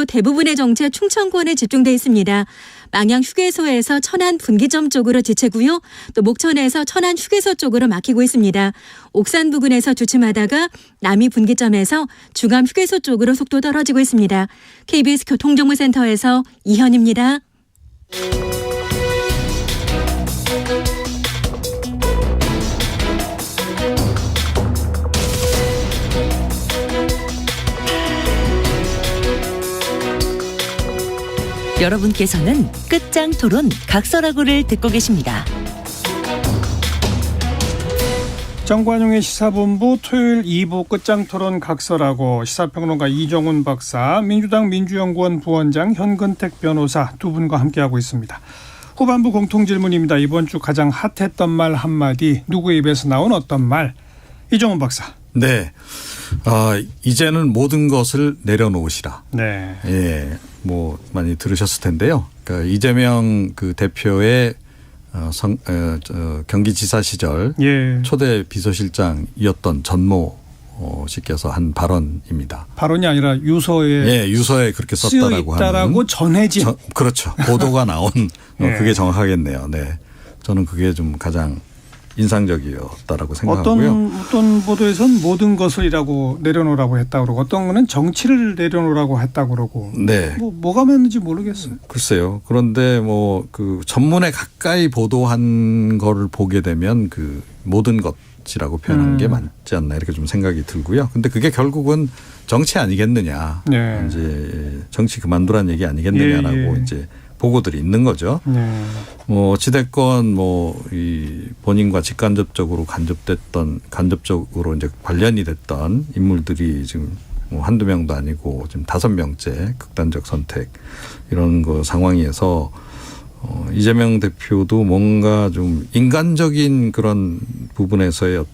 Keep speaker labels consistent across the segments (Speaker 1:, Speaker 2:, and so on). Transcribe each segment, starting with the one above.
Speaker 1: 대부분의 정체 충청권에 집중돼 있습니다. 망양 휴게소에서 천안 분기점 쪽으로 지체고요. 또 목천에서 천안 휴게소 쪽으로 막히고 있습니다. 옥산 부근에서 주춤하다가 남이 분기점에서 중암 휴게소 쪽으로 속도 떨어지고 있습니다. KBS 교통정보센터에서 이현입니다.
Speaker 2: 여러분께서는 끝장 토론 각설하고를 듣고 계십니다.
Speaker 3: 정관용의 시사본부 토요일 2부 끝장토론 각설하고 시사평론가 이정훈 박사, 민주당 민주연구원 부원장 현근택 변호사 두 분과 함께하고 있습니다. 후반부 공통질문입니다. 이번 주 가장 핫했던 말 한마디, 누구의 입에서 나온 어떤 말? 이정훈 박사.
Speaker 4: 네. 이제는 모든 것을 내려놓으시라.
Speaker 3: 네.
Speaker 4: 예. 뭐 많이 들으셨을 텐데요. 그러니까 이재명 그 대표의 경기지사 시절 초대 비서실장이었던 전모 씨께서 한 발언입니다.
Speaker 3: 발언이 아니라 유서에
Speaker 4: 유서에 그렇게 썼다라고
Speaker 3: 하는. 전해진.
Speaker 4: 그렇죠. 보도가 나온 그게 정확하겠네요. 네. 저는 그게 좀 가장 인상적이었다라고 생각하고요.
Speaker 3: 어떤 보도에서는 모든 것을이라고 내려놓으라고 했다고 그러고 어떤 거는 정치를 내려놓으라고 했다고 그러고.
Speaker 4: 네.
Speaker 3: 뭐가 맞는지 모르겠어요.
Speaker 4: 글쎄요. 그런데 그 전문에 가까이 보도한 거를 보게 되면 그 모든 것이라고 표현한 게 맞지 않나 이렇게 좀 생각이 들고요. 근데 그게 결국은 정치 아니겠느냐.
Speaker 3: 네.
Speaker 4: 이제 정치 그만두라는 얘기 아니겠느냐라고 이제 보고들이 있는 거죠.
Speaker 3: 네.
Speaker 4: 어찌됐건 이 본인과 직간접적으로 간접적으로 이제 관련이 됐던 인물들이 지금 한두 명도 아니고 지금 5명째 극단적 선택 이런 거 상황에서 이재명 대표도 뭔가 좀 인간적인 그런 부분에서의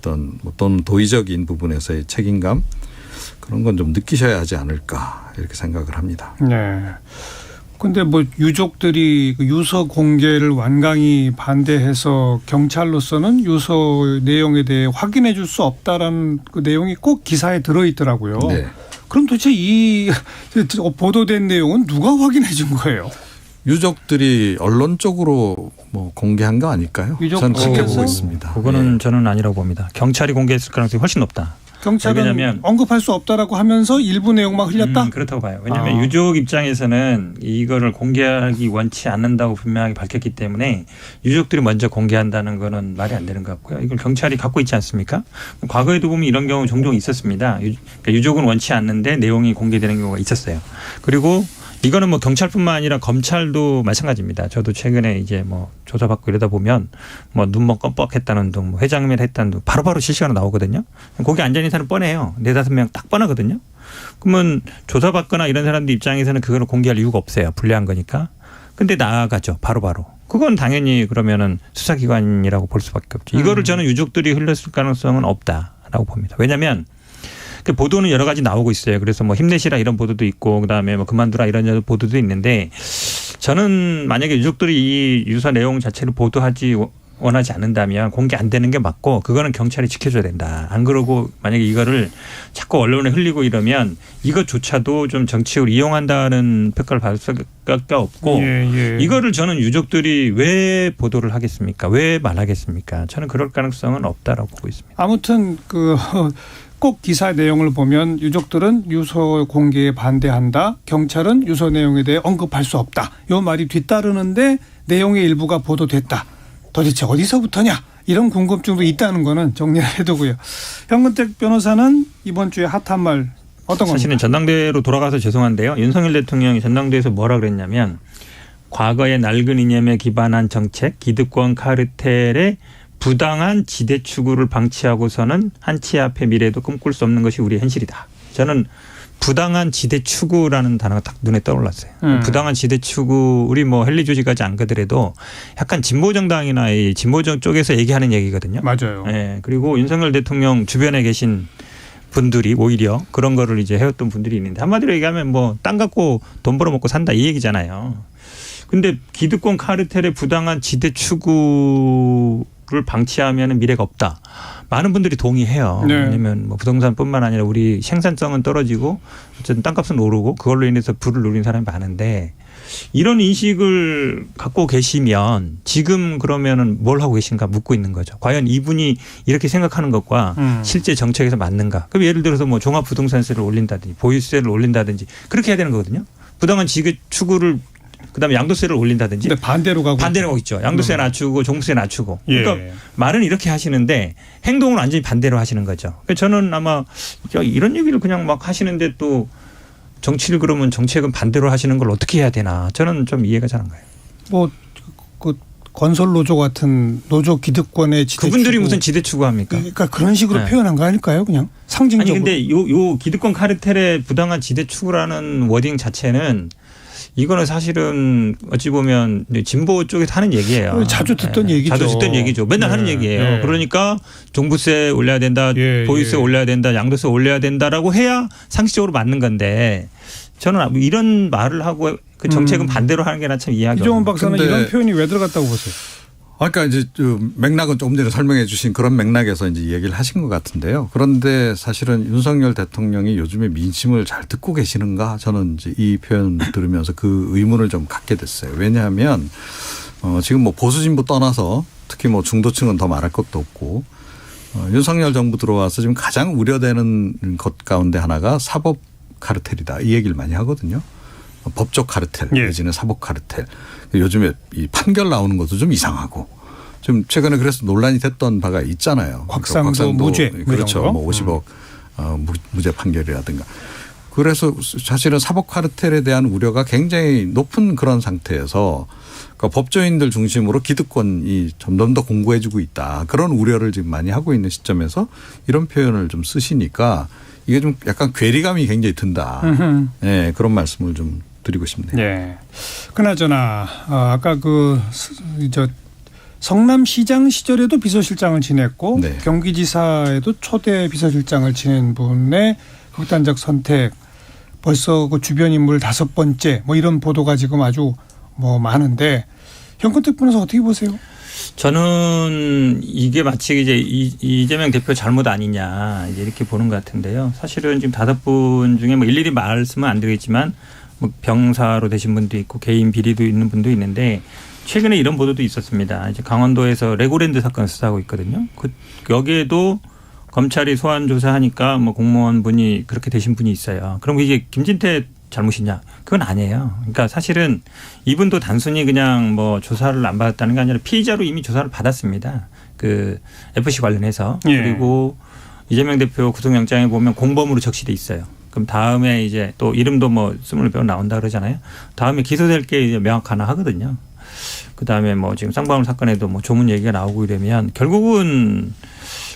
Speaker 4: 또는 도의적인 부분에서의 책임감 그런 건 좀 느끼셔야 하지 않을까 이렇게 생각을 합니다.
Speaker 3: 네. 근데 유족들이 유서 공개를 완강히 반대해서 경찰로서는 유서 내용에 대해 확인해 줄 수 없다라는 그 내용이 꼭 기사에 들어있더라고요.
Speaker 4: 네.
Speaker 3: 그럼 도대체 이 보도된 내용은 누가 확인해 준 거예요?
Speaker 4: 유족들이 언론적으로 공개한 거 아닐까요? 저는 그렇게 보고 있습니다.
Speaker 5: 그거는 저는 아니라고 봅니다. 경찰이 공개했을 가능성이 훨씬 높다.
Speaker 3: 경찰은
Speaker 5: 왜냐하면
Speaker 3: 언급할 수 없다라고 하면서 일부 내용만 흘렸다?
Speaker 5: 그렇다고 봐요. 왜냐하면 유족 입장에서는 이거를 공개하기 원치 않는다고 분명하게 밝혔기 때문에 유족들이 먼저 공개한다는 거는 말이 안 되는 것 같고요. 이걸 경찰이 갖고 있지 않습니까? 과거에도 보면 이런 경우 종종 있었습니다. 유족은 원치 않는데 내용이 공개되는 경우가 있었어요. 그리고 이거는 경찰뿐만 아니라 검찰도 마찬가지입니다. 저도 최근에 이제 조사받고 이러다 보면 눈먼 껌뻑했다는 등 회장면 했다는 등 바로바로 실시간으로 나오거든요. 거기 앉아있는 사람 뻔해요. 4-5명 딱 뻔하거든요. 그러면 조사받거나 이런 사람들 입장에서는 그걸 공개할 이유가 없어요. 불리한 거니까. 근데 나아가죠. 바로바로. 그건 당연히 그러면은 수사기관이라고 볼 수밖에 없죠. 이거를 저는 유족들이 흘렸을 가능성은 없다라고 봅니다. 왜냐하면 그 보도는 여러 가지 나오고 있어요. 그래서 힘내시라 이런 보도도 있고 그다음에 그만두라 이런 보도도 있는데 저는 만약에 유족들이 이 유서 내용 자체를 보도하지 원하지 않는다면 공개 안 되는 게 맞고 그거는 경찰이 지켜줘야 된다. 안 그러고 만약에 이거를 자꾸 언론에 흘리고 이러면 이것조차도 좀 정치적으로 이용한다는 평가를 받을 수밖에 없고 이거를 저는 유족들이 왜 보도를 하겠습니까? 왜 말하겠습니까? 저는 그럴 가능성은 없다라고 보고 있습니다.
Speaker 3: 아무튼 꼭 기사 내용을 보면 유족들은 유서 공개에 반대한다. 경찰은 유서 내용에 대해 언급할 수 없다. 이 말이 뒤따르는데 내용의 일부가 보도됐다. 도대체 어디서부터냐? 이런 궁금증도 있다는 거는 정리를 해두고요. 현근택 변호사는 이번 주에 핫한 말 어떤 겁니까?
Speaker 5: 사실은 전당대회로 돌아가서 죄송한데요. 윤석열 대통령이 전당대회에서 뭐라 그랬냐면 과거의 낡은 이념에 기반한 정책, 기득권 카르텔의 부당한 지대 추구를 방치하고서는 한치 앞의 미래도 꿈꿀 수 없는 것이 우리의 현실이다. 저는 부당한 지대 추구라는 단어가 딱 눈에 떠올랐어요. 부당한 지대 추구 우리 헨리 조지까지 안 가더라도 약간 진보정당이나 이 진보정 쪽에서 얘기하는 얘기거든요.
Speaker 3: 맞아요.
Speaker 5: 네. 그리고 윤석열 대통령 주변에 계신 분들이 오히려 그런 거를 이제 해왔던 분들이 있는데 한마디로 얘기하면 땅 갖고 돈 벌어먹고 산다 이 얘기잖아요. 근데 기득권 카르텔의 부당한 지대 추구 유족을 방치하면 미래가 없다. 많은 분들이 동의해요.
Speaker 3: 네.
Speaker 5: 왜냐하면 뭐 부동산뿐만 아니라 우리 생산성은 떨어지고 어쨌든 땅값은 오르고 그걸로 인해서 부를 누리는 사람이 많은데 이런 인식을 갖고 계시면 지금 그러면은 뭘 하고 계신가 묻고 있는 거죠. 과연 이분이 이렇게 생각하는 것과 실제 정책에서 맞는가. 그럼 예를 들어서 뭐 종합부동산세를 올린다든지 보유세를 올린다든지 그렇게 해야 되는 거거든요. 부당한 지급 추구를 그다음에 양도세를 올린다든지.
Speaker 3: 근데 반대로 가고
Speaker 5: 있죠. 양도세 낮추고 종부세 낮추고. 그러니까
Speaker 3: 예.
Speaker 5: 말은 이렇게 하시는데 행동은 완전히 반대로 하시는 거죠. 그러니까 저는 아마 이런 얘기를 그냥 막 하시는데 또 정치를 그러면 정책은 반대로 하시는 걸 어떻게 해야 되나. 저는 좀 이해가 잘 안 가요.
Speaker 3: 뭐 그 건설 노조 같은 노조 기득권의 지대
Speaker 5: 그분들이
Speaker 3: 추구.
Speaker 5: 무슨 지대 추구합니까?
Speaker 3: 그러니까 그런 식으로
Speaker 5: 네.
Speaker 3: 표현한 거 아닐까요? 그냥 상징적으로.
Speaker 5: 아니 근데 요 기득권 카르텔의 부당한 지대 추구라는 워딩 자체는 이거는 사실은 어찌 보면 진보 쪽에서 하는 얘기예요.
Speaker 3: 자주 듣던
Speaker 5: 네.
Speaker 3: 얘기죠.
Speaker 5: 자주 듣던 얘기죠. 맨날
Speaker 3: 네.
Speaker 5: 하는 얘기예요.
Speaker 3: 네.
Speaker 5: 그러니까 종부세 올려야 된다,
Speaker 3: 예,
Speaker 5: 보유세
Speaker 3: 예.
Speaker 5: 올려야 된다, 양도세 올려야 된다라고 해야 상식적으로 맞는 건데 저는 이런 말을 하고 그 정책은 반대로 하는 게 나 참 이해하기
Speaker 3: 이종훈
Speaker 5: 어려워요.
Speaker 3: 박사는
Speaker 4: 근데
Speaker 3: 이런 표현이 왜 들어갔다고 보세요?
Speaker 4: 그러니까 이제 맥락은 조금 전에 설명해 주신 그런 맥락에서 이제 얘기를 하신 것 같은데요. 그런데 사실은 윤석열 대통령이 요즘에 민심을 잘 듣고 계시는가 저는 이제 이 표현 들으면서 그 의문을 좀 갖게 됐어요. 왜냐하면 지금 뭐 보수 진보 떠나서 특히 뭐 중도층은 더 말할 것도 없고 윤석열 정부 들어와서 지금 가장 우려되는 것 가운데 하나가 사법 카르텔이다. 이 얘기를 많이 하거든요. 법적 카르텔 내지는 사법 카르텔. 요즘에 이 판결 나오는 것도 좀 이상하고 좀 최근에 그래서 논란이 됐던 바가 있잖아요.
Speaker 3: 곽상도 무죄.
Speaker 4: 그렇죠. 뭐 50억 무죄 판결이라든가. 그래서 사실은 사법 카르텔에 대한 우려가 굉장히 높은 그런 상태에서 그러니까 법조인들 중심으로 기득권이 점점 더 공고해지고 있다. 그런 우려를 지금 많이 하고 있는 시점에서 이런 표현을 좀 쓰시니까 이게 좀 약간 괴리감이 굉장히 든다. 네, 그런 말씀을 좀 드리고 싶네요.
Speaker 3: 예. 그나저나 아까 성남시장 시절에도 비서실장을 지냈고
Speaker 4: 네.
Speaker 3: 경기지사에도 초대 비서실장을 지낸 분의 극단적 선택 벌써 그 주변 인물 5번째 뭐 이런 보도가 지금 아주 뭐 많은데 현근택 변호사 어떻게 보세요?
Speaker 5: 저는 이게 마치 이제 이재명 대표 잘못 아니냐 이제 이렇게 보는 것 같은데요. 사실은 지금 5분 중에 뭐 일일이 말씀은 안 드리겠지만 뭐 병사로 되신 분도 있고 개인 비리도 있는 분도 있는데 최근에 이런 보도도 있었습니다. 이제 강원도에서 레고랜드 사건 수사하고 있거든요. 여기에도 검찰이 소환 조사하니까 뭐 공무원 분이 그렇게 되신 분이 있어요. 그럼 이게 김진태 잘못이냐? 그건 아니에요. 그러니까 사실은 이분도 단순히 그냥 뭐 조사를 안 받았다는 게 아니라 피의자로 이미 조사를 받았습니다. 그 FC 관련해서.
Speaker 3: 예.
Speaker 5: 그리고 이재명 대표 구속영장에 보면 공범으로 적시돼 있어요. 그럼 다음에 이제 또 이름도 뭐 20명 나온다 그러잖아요. 다음에 기소될 게 이제 명확하나 하거든요. 그다음에 뭐 지금 쌍방울 사건에도 뭐 조문 얘기가 나오고 이러면 결국은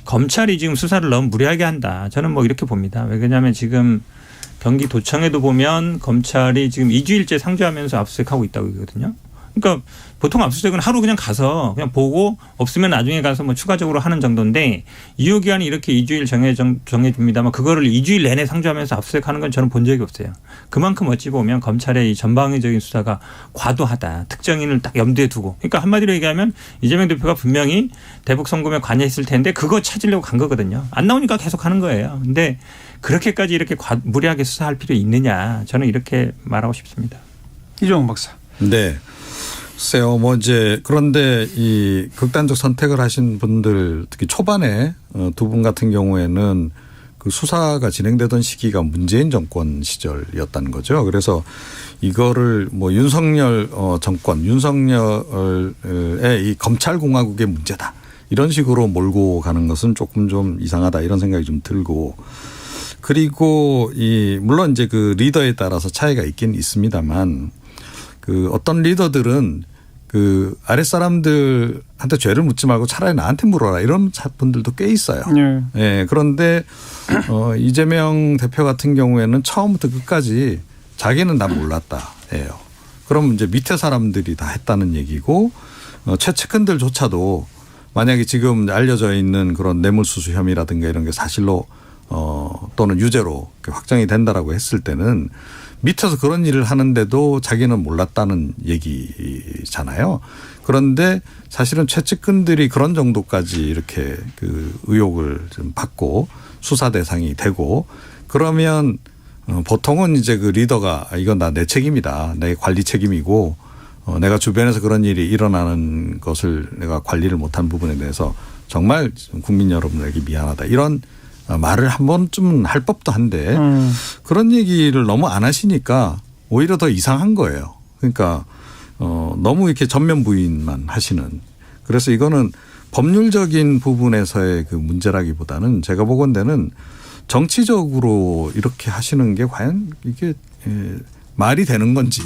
Speaker 5: 검찰이 지금 수사를 너무 무리하게 한다. 저는 뭐 이렇게 봅니다. 왜냐하면 지금 경기도청에도 보면 검찰이 지금 2주일째 상주하면서 압수수색하고 있다고 그러거든요. 그러니까 보통 압수수색은 하루 그냥 가서 그냥 보고 없으면 나중에 가서 뭐 추가적으로 하는 정도인데 유효기한이 이렇게 2주일 정해줍니다만 그거를 2주일 내내 상주하면서 압수수색하는 건 저는 본 적이 없어요. 그만큼 어찌 보면 검찰의 이 전방위적인 수사가 과도하다. 특정인을 딱 염두에 두고. 그러니까 한마디로 얘기하면 이재명 대표가 분명히 대북 송금에 관여했을 텐데 그거 찾으려고 간 거거든요. 안 나오니까 계속 하는 거예요. 근데 그렇게까지 이렇게 무리하게 수사할 필요 있느냐. 저는 이렇게 말하고 싶습니다.
Speaker 3: 이종훈 박사.
Speaker 4: 네. 글쎄요, 뭐 이제 그런데 이 극단적 선택을 하신 분들 특히 초반에 두 분 같은 경우에는 그 수사가 진행되던 시기가 문재인 정권 시절이었다는 거죠. 그래서 이거를 뭐 윤석열 정권, 윤석열의 이 검찰공화국의 문제다. 이런 식으로 몰고 가는 것은 조금 좀 이상하다 이런 생각이 좀 들고 그리고 물론 이제 그 리더에 따라서 차이가 있긴 있습니다만 그 어떤 리더들은 그 아랫사람들한테 죄를 묻지 말고 차라리 나한테 물어라 이런 분들도 꽤 있어요.
Speaker 3: 네.
Speaker 4: 예. 그런데 이재명 대표 같은 경우에는 처음부터 끝까지 자기는 다 몰랐다예요. 그럼 이제 밑에 사람들이 다 했다는 얘기고 최측근들조차도 만약에 지금 알려져 있는 그런 뇌물수수 혐의라든가 이런 게 사실로 또는 유죄로 확정이 된다라고 했을 때는 밑에서 그런 일을 하는데도 자기는 몰랐다는 얘기잖아요. 그런데 사실은 최측근들이 그런 정도까지 이렇게 그 의혹을 좀 받고 수사 대상이 되고 그러면 보통은 이제 그 리더가 이건 다 내 책임이다. 내 관리 책임이고 내가 주변에서 그런 일이 일어나는 것을 내가 관리를 못한 부분에 대해서 정말 국민 여러분에게 미안하다. 이런 말을 한 번쯤은 할 법도 한데 그런 얘기를 너무 안 하시니까 오히려 더 이상한 거예요. 그러니까 너무 이렇게 전면 부인만 하시는. 그래서 이거는 법률적인 부분에서의 그 문제라기보다는 제가 보건대는 정치적으로 이렇게 하시는 게 과연 이게 말이 되는 건지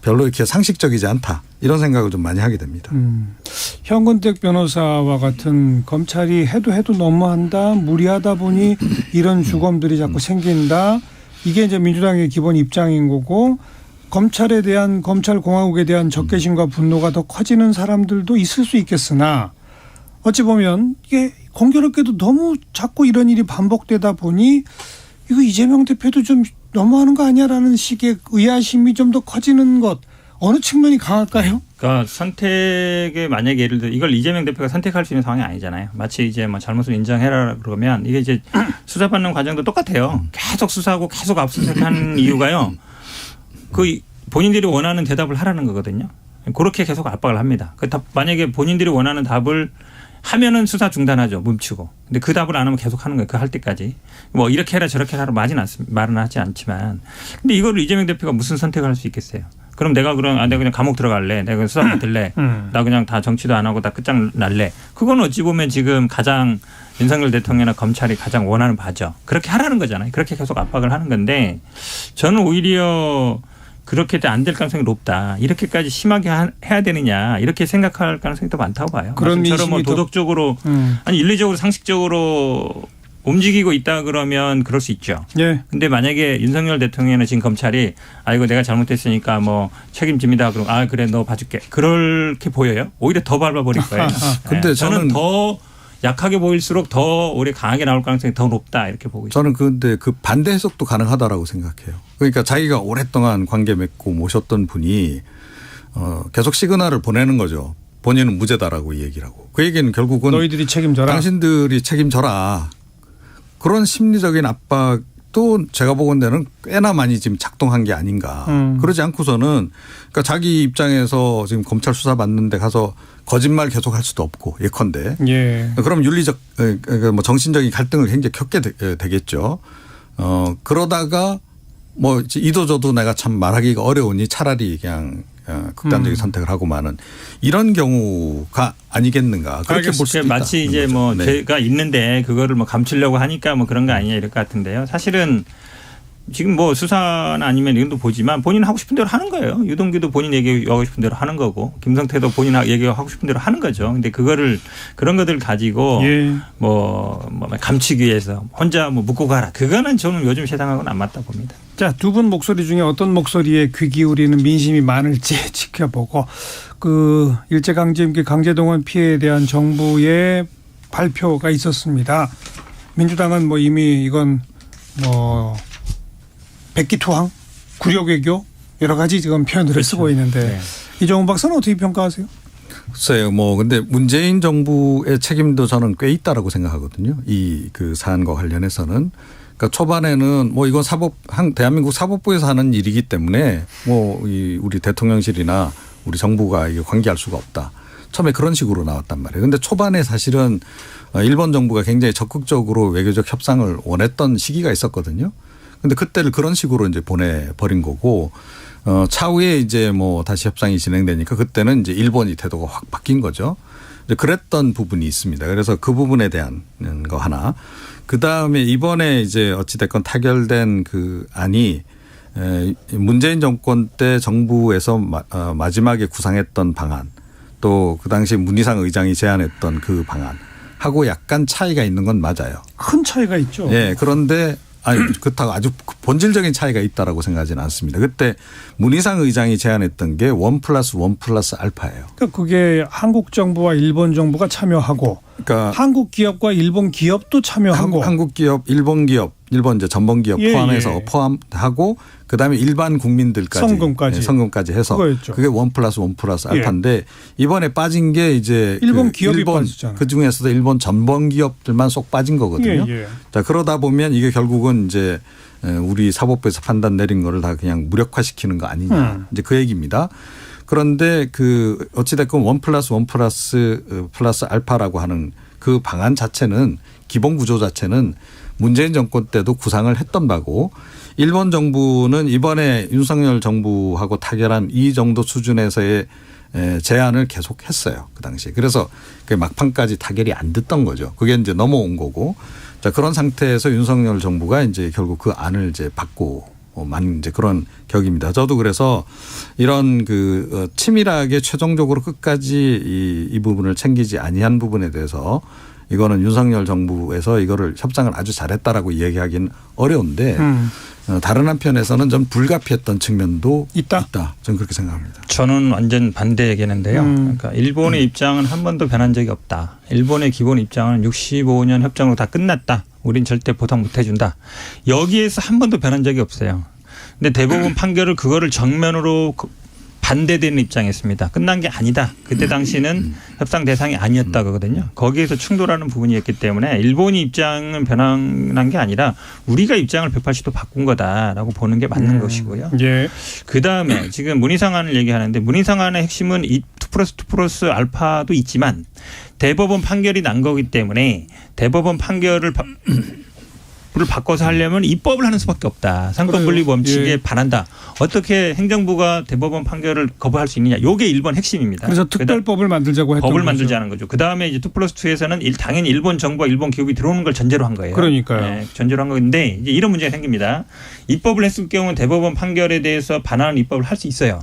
Speaker 4: 별로 이렇게 상식적이지 않다. 이런 생각을 좀 많이 하게 됩니다.
Speaker 3: 현근택 변호사와 같은 검찰이 해도 너무한다, 무리하다 보니 이런 주검들이 자꾸 생긴다. 이게 이제 민주당의 기본 입장인 거고 검찰에 대한 검찰공화국에 대한 적개심과 분노가 더 커지는 사람들도 있을 수 있겠으나 어찌 보면 이게 공교롭게도 너무 자꾸 이런 일이 반복되다 보니 이거 이재명 대표도 좀 너무하는 거 아니야라는 식의 의아심이 좀 더 커지는 것 어느 측면이 강할까요?
Speaker 5: 그러니까 선택에 만약에 예를 들어 이걸 이재명 대표가 선택할 수 있는 상황이 아니잖아요. 마치 이제 뭐 잘못을 인정해라 그러면 이게 이제 수사받는 과정도 똑같아요. 계속 수사하고 계속 압수수색하는 이유가요. 그 본인들이 원하는 대답을 하라는 거거든요. 그렇게 계속 압박을 합니다. 만약에 본인들이 원하는 답을 하면은 수사 중단하죠. 멈추고. 근데 그 답을 안 하면 계속 하는 거예요. 그 할 때까지. 뭐 이렇게 해라 저렇게 해라 말은 하지 않지만. 근데 이거를 이재명 대표가 무슨 선택을 할 수 있겠어요. 그럼 내가 그냥 감옥 들어갈래. 내가 수사 받을래. 나 그냥 다 정치도 안 하고 다 끝장날래. 그건 어찌 보면 지금 가장 윤석열 대통령이나 검찰이 가장 원하는 바죠. 그렇게 하라는 거잖아요. 그렇게 계속 압박을 하는 건데 저는 오히려 그렇게 안 될 가능성이 높다. 이렇게까지 심하게 해야 되느냐. 이렇게 생각할 가능성이 더 많다고 봐요.
Speaker 3: 그런
Speaker 5: 말씀처럼 뭐 도덕적으로 아니 윤리적으로 상식적으로 움직이고 있다 그러면 그럴 수 있죠.
Speaker 3: 예. 근데
Speaker 5: 만약에 윤석열 대통령이나 지금 검찰이 이거 내가 잘못했으니까 뭐 책임집니다. 그럼 그래 너 봐줄게. 그렇게 보여요? 오히려 더 밟아버릴 거예요.
Speaker 4: 근데
Speaker 5: 저는 더 약하게 보일수록 더 오히려 강하게 나올 가능성이 더 높다 이렇게 보고 있습니다.
Speaker 4: 저는 근데 그 반대 해석도 가능하다라고 생각해요. 그러니까 자기가 오랫동안 관계 맺고 모셨던 분이 계속 시그널을 보내는 거죠. 본인은 무죄다라고 얘기를 하고. 그 얘기는 결국은
Speaker 3: 너희들이 책임져라.
Speaker 4: 당신들이 책임져라. 그런 심리적인 압박도 제가 보건대는 꽤나 많이 지금 작동한 게 아닌가. 그러지 않고서는 그러니까 자기 입장에서 지금 검찰 수사 받는데 가서 거짓말 계속 할 수도 없고 예컨대.
Speaker 3: 예.
Speaker 4: 그럼 윤리적 뭐 정신적인 갈등을 굉장히 겪게 되겠죠. 그러다가 뭐 이도저도 내가 참 말하기가 어려우니 차라리 그냥 극단적인 선택을 하고 마는 이런 경우가 아니겠는가. 그렇게 볼 수도 있다.
Speaker 5: 마치 이제 뭐
Speaker 4: 네.
Speaker 5: 죄가 있는데 그거를 뭐 감추려고 하니까 뭐 그런 거 아니냐 이럴 것 같은데요. 사실은 지금 뭐 수사나 아니면 이런 도 보지만 본인 하고 싶은 대로 하는 거예요. 유동규도 본인 얘기하고 싶은 대로 하는 거고 김성태도 본인 얘기하고 싶은 대로 하는 거죠. 근데 그런 것들을 가지고
Speaker 3: 예.
Speaker 5: 뭐 감추기 위해서 혼자 뭐 묻고 가라. 그거는 저는 요즘 세상하고는 안 맞다 봅니다.
Speaker 3: 자, 두 분 목소리 중에 어떤 목소리에 귀 기울이는 민심이 많을지 지켜보고 그 일제강점기 강제동원 피해에 대한 정부의 발표가 있었습니다. 민주당은 뭐 이미 이건 뭐 백기투항, 굴욕외교 여러 가지 지금 표현들을
Speaker 5: 그렇죠.
Speaker 3: 쓰고 있는데
Speaker 5: 네.
Speaker 3: 이종훈 박사는 어떻게 평가하세요?
Speaker 4: 글쎄요. 뭐 근데 문재인 정부의 책임도 저는 꽤 있다라고 생각하거든요. 이 그 사안과 관련해서는. 그러니까 초반에는 뭐 이건 대한민국 사법부에서 하는 일이기 때문에 뭐 우리 대통령실이나 우리 정부가 이거 관계할 수가 없다. 처음에 그런 식으로 나왔단 말이에요. 그런데 초반에 사실은 일본 정부가 굉장히 적극적으로 외교적 협상을 원했던 시기가 있었거든요. 근데 그때를 그런 식으로 이제 보내버린 거고, 차후에 이제 뭐 다시 협상이 진행되니까 그때는 이제 일본이 태도가 확 바뀐 거죠. 이제 그랬던 부분이 있습니다. 그래서 그 부분에 대한 거 하나. 그 다음에 이번에 이제 어찌됐건 타결된 그 안이 문재인 정권 때 정부에서 마지막에 구상했던 방안 또 그 당시 문희상 의장이 제안했던 그 방안하고 약간 차이가 있는 건 맞아요.
Speaker 3: 큰 차이가 있죠.
Speaker 4: 예. 그런데 그렇다고 아주 본질적인 차이가 있다라고 생각하지는 않습니다. 그때 문희상 의장이 제안했던 게 1+1+알파예요.
Speaker 3: 그러니까 그게 한국 정부와 일본 정부가 참여하고
Speaker 4: 그러니까
Speaker 3: 한국 기업과 일본 기업도 참여하고
Speaker 4: 한국 기업, 일본 기업 일본 이제 전범기업
Speaker 3: 예,
Speaker 4: 포함해서
Speaker 3: 예.
Speaker 4: 포함하고 그다음에 일반 국민들까지
Speaker 3: 성금까지.
Speaker 4: 성금까지 해서
Speaker 3: 그거였죠.
Speaker 4: 그게 1+1+
Speaker 3: 예.
Speaker 4: 알파인데 이번에 빠진 게 이제
Speaker 3: 일본 기업이 빠지잖아요.
Speaker 4: 그 중에서도 일본 전범기업들만 쏙 빠진 거거든요.
Speaker 3: 예, 예.
Speaker 4: 자, 그러다 보면 이게 결국은 이제 우리 사법부에서 판단 내린 거를 다 그냥 무력화시키는 거 아니냐. 이제 그 얘기입니다. 그런데 그 어찌됐건 1+1+플러스 알파라고 하는 그 방안 자체는 기본 구조 자체는 문재인 정권 때도 구상을 했던 바고 일본 정부는 이번에 윤석열 정부하고 타결한 이 정도 수준에서의 제안을 계속했어요. 그 당시에. 그래서 그 막판까지 타결이 안 됐던 거죠. 그게 이제 넘어온 거고. 자, 그런 상태에서 윤석열 정부가 이제 결국 그 안을 이제 받고 만 이제 그런 격입니다. 저도 그래서 이런 그 치밀하게 최종적으로 끝까지 이 부분을 챙기지 아니한 부분에 대해서 이거는 윤석열 정부에서 이거를 협상을 아주 잘했다라고 얘기하기는 어려운데 다른 한편에서는 좀 불가피했던 측면도 있다. 저는 그렇게 생각합니다.
Speaker 5: 저는 완전 반대 얘기했는데요. 그러니까 일본의 입장은 한 번도 변한 적이 없다. 일본의 기본 입장은 65년 협정으로 다 끝났다. 우린 절대 보상 못 해준다. 여기에서 한 번도 변한 적이 없어요. 근데 대법원 판결을 그거를 정면으로 반대되는 입장이었습니다. 끝난 게 아니다. 그때 당시는 협상 대상이 아니었다 그거든요. 거기에서 충돌하는 부분이었기 때문에 일본이 입장은 변한 게 아니라 우리가 입장을 180도 바꾼 거다라고 보는 게 맞는 것이고요.
Speaker 3: 예.
Speaker 5: 그다음에 지금 문희상안을 얘기하는데 문희상안의 핵심은 이 2+2+ 알파도 있지만 대법원 판결이 난 거기 때문에 대법원 판결을 바꿔서 하려면 입법을 하는 수밖에 없다. 상권분립 원칙에
Speaker 3: 예.
Speaker 5: 반한다. 어떻게 행정부가 대법원 판결을 거부할 수 있느냐. 이게 일본 핵심입니다.
Speaker 3: 그래서 특별법을 만들자고 했던
Speaker 5: 법을
Speaker 3: 거죠.
Speaker 5: 만들자는 거죠. 그다음에 이제 2+2에서는 당연히 일본 정부와 일본 기업이 들어오는 걸 전제로 한 거예요.
Speaker 3: 그러니까요.
Speaker 5: 네, 전제로 한 건데 이제 이런 문제가 생깁니다. 입법을 했을 경우 대법원 판결에 대해서 반하는 입법을 할 수 있어요.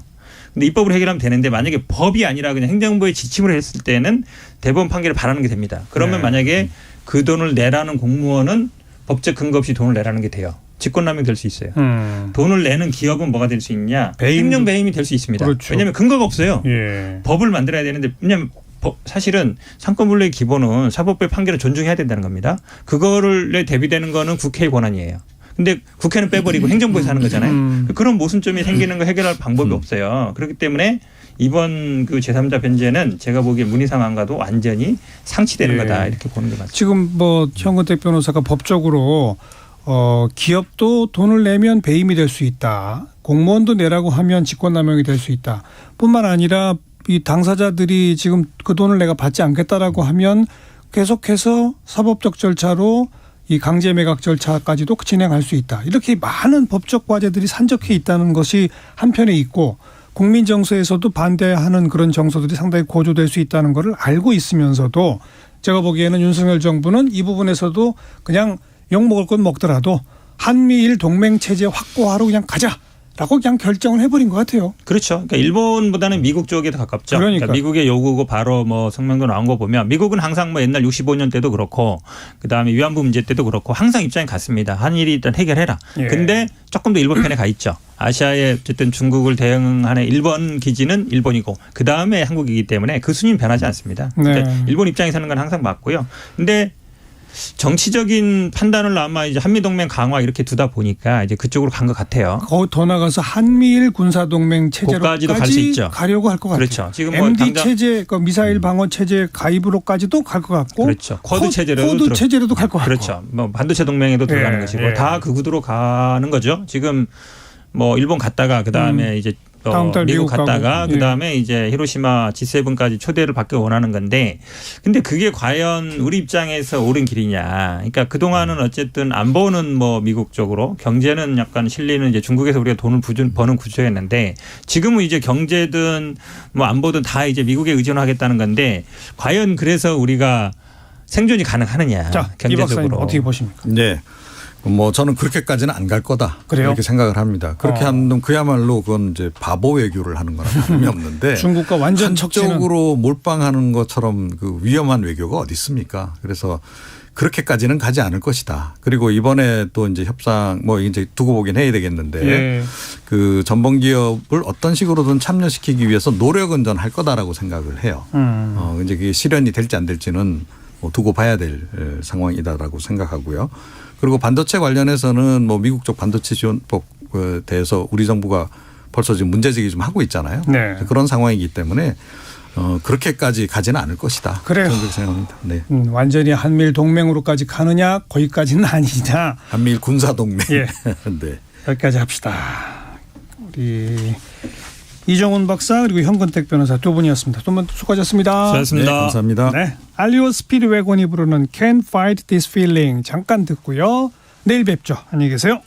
Speaker 5: 근데 입법을 해결하면 되는데 만약에 법이 아니라 그냥 행정부의 지침으로 했을 때는 대법원 판결을 반하는 게 됩니다. 그러면
Speaker 3: 네.
Speaker 5: 만약에 그 돈을 내라는 공무원은 법적 근거 없이 돈을 내라는 게 돼요. 직권남용 될 수 있어요. 돈을 내는 기업은 뭐가 될 수 있냐. 행정 배임이 될 수 있습니다.
Speaker 3: 그렇죠.
Speaker 5: 왜냐하면 근거가 없어요.
Speaker 3: 예.
Speaker 5: 법을 만들어야 되는데 왜냐하면 사실은 상권분립의 기본은 사법부의 판결을 존중해야 된다는 겁니다. 그거를 대비되는 거는 국회의 권한이에요. 근데 국회는 빼버리고 행정부에서 하는 거잖아요. 그런 모순점이 생기는 거 해결할 방법이 없어요. 그렇기 때문에 이번 그 제3자 변제는 제가 보기에 문희상안과도 완전히 상치되는
Speaker 3: 예.
Speaker 5: 거다 이렇게 보는 게 맞습니다.
Speaker 3: 지금 뭐 현근택 변호사가 법적으로 기업도 돈을 내면 배임이 될 수 있다. 공무원도 내라고 하면 직권남용이 될 수 있다. 뿐만 아니라 이 당사자들이 지금 그 돈을 내가 받지 않겠다라고 하면 계속해서 사법적 절차로 이 강제 매각 절차까지도 진행할 수 있다. 이렇게 많은 법적 과제들이 산적해 있다는 것이 한편에 있고 국민 정서에서도 반대하는 그런 정서들이 상당히 고조될 수 있다는 것을 알고 있으면서도 제가 보기에는 윤석열 정부는 이 부분에서도 그냥 욕먹을 건 먹더라도 한미일 동맹 체제 확고하러 그냥 가자라고 그냥 결정을 해버린 것 같아요.
Speaker 5: 그렇죠. 그러니까 일본보다는 미국 쪽에 더 가깝죠.
Speaker 3: 그러니까.
Speaker 5: 미국의 요구고 바로 뭐 성명도 나온 거 보면 미국은 항상 뭐 옛날 65년 때도 그렇고 그다음에 위안부 문제 때도 그렇고 항상 입장이 같습니다. 한일이 일단 해결해라.
Speaker 3: 예.
Speaker 5: 근데 조금 더 일본 편에 가 있죠. 아시아에 어쨌든 중국을 대응하는 일본 기지는 일본이고 그다음에 한국이기 때문에 그 순위는 변하지 않습니다.
Speaker 3: 네.
Speaker 5: 그러니까 일본 입장에서는 건 항상 맞고요. 근데 정치적인 판단을 아마 이제 한미동맹 강화 이렇게 두다 보니까 이제 그쪽으로 간 것 같아요.
Speaker 3: 더 나가서 한미일 군사동맹 체제로까지
Speaker 5: 갈수 있죠.
Speaker 3: 가려고 할 것 같아요.
Speaker 5: 그렇죠. 지금 뭐
Speaker 3: MD
Speaker 5: 당장
Speaker 3: 체제, 그 미사일 방어 체제 가입으로까지도 갈 것 같고,
Speaker 5: 그렇죠. 쿼드 체제로도
Speaker 3: 쿼드 체제로도 갈 것 같고,
Speaker 5: 그렇죠. 뭐 반도체 동맹에도 들어가는
Speaker 3: 예,
Speaker 5: 것이고
Speaker 3: 예.
Speaker 5: 다 그 구도로 가는 거죠. 지금 뭐 일본 갔다가 그 다음에 이제
Speaker 3: 다음 달
Speaker 5: 미국
Speaker 3: 미국
Speaker 5: 갔다가
Speaker 3: 가고.
Speaker 5: 그 다음에 이제 히로시마 G7까지 초대를 받기 원하는 건데, 근데 그게 과연 우리 입장에서 옳은 길이냐? 그러니까 그 동안은 어쨌든 안보는 뭐 미국 쪽으로, 경제는 약간 실리는 이제 중국에서 우리가 돈을 버는 구조였는데, 지금은 이제 경제든 뭐 안보든 다 이제 미국에 의존하겠다는 건데, 과연 그래서 우리가 생존이 가능하느냐?
Speaker 3: 자, 이 박사님
Speaker 5: 경제적으로
Speaker 3: 어떻게 보십니까?
Speaker 4: 네. 뭐 저는 그렇게까지는 안 갈 거다.
Speaker 3: 그래요?
Speaker 4: 이렇게 생각을 합니다. 그렇게 하는 건 그야말로 그건 이제 바보 외교를 하는 거나 다름이 없는데
Speaker 3: 중국과 완전 척지는
Speaker 4: 한쪽으로 몰빵하는 것처럼 그 위험한 외교가 어디 있습니까? 그래서 그렇게까지는 가지 않을 것이다. 그리고 이번에 또 이제 협상 뭐 이제 두고 보긴 해야 되겠는데
Speaker 3: 예.
Speaker 4: 그 전범 기업을 어떤 식으로든 참여시키기 위해서 노력은 전 할 거다라고 생각을 해요. 이제 그게 실현이 될지 안 될지는 뭐 두고 봐야 될 상황이다라고 생각하고요. 그리고 반도체 관련해서는 뭐 미국 쪽 반도체 지원법에 대해서 우리 정부가 벌써 지금 문제제기 좀 하고 있잖아요.
Speaker 3: 네.
Speaker 4: 그런 상황이기 때문에 그렇게까지 가지는 않을 것이다.
Speaker 3: 그래요.
Speaker 4: 저는 그렇게 생각합니다. 네.
Speaker 3: 완전히 한미일 동맹으로까지 가느냐 거기까지는 아니냐.
Speaker 4: 한미일 군사동맹.
Speaker 3: 예.
Speaker 4: 네.
Speaker 3: 여기까지 합시다. 우리 이정훈 박사 그리고 현근택 변호사 두 분이었습니다. 두 분 수고하셨습니다.
Speaker 5: 수고하셨습니다.
Speaker 4: 네, 감사합니다.
Speaker 3: 네, 알리오 스피드웨곤이 부르는 Can't Fight This Feeling 잠깐 듣고요. 내일 뵙죠. 안녕히 계세요.